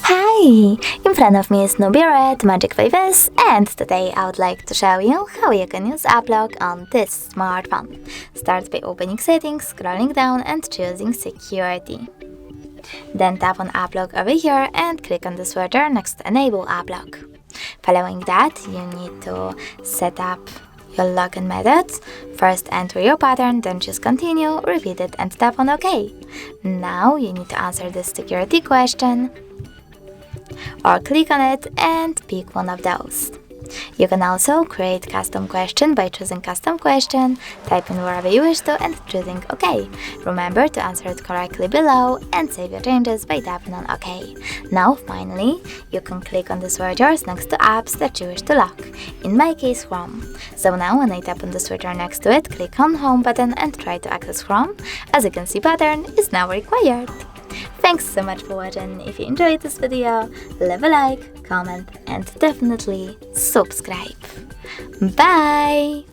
Hi! In front of me is NUBIA Red Magic 5S, and today I would like to show you how you can use app lock on this smartphone. Start by opening settings, scrolling down and choosing security. Then tap on app lock over here and click on the switcher next to enable app lock. Following that, you need to set up your login methods. First enter your pattern, then choose continue, repeat it and tap on OK. Now you need to answer this security question, or click on it and pick one of those. You can also create custom question by choosing custom question, type in wherever you wish to and choosing OK. Remember to answer it correctly below and save your changes by tapping on OK. Now finally, you can click on the switchers next to apps that you wish to lock, in my case Chrome. So now when I tap on the switcher next to it, click on home button and try to access Chrome. As you can see, pattern is now required. Thanks so much for watching. If you enjoyed this video, leave a like, comment and definitely subscribe. Bye!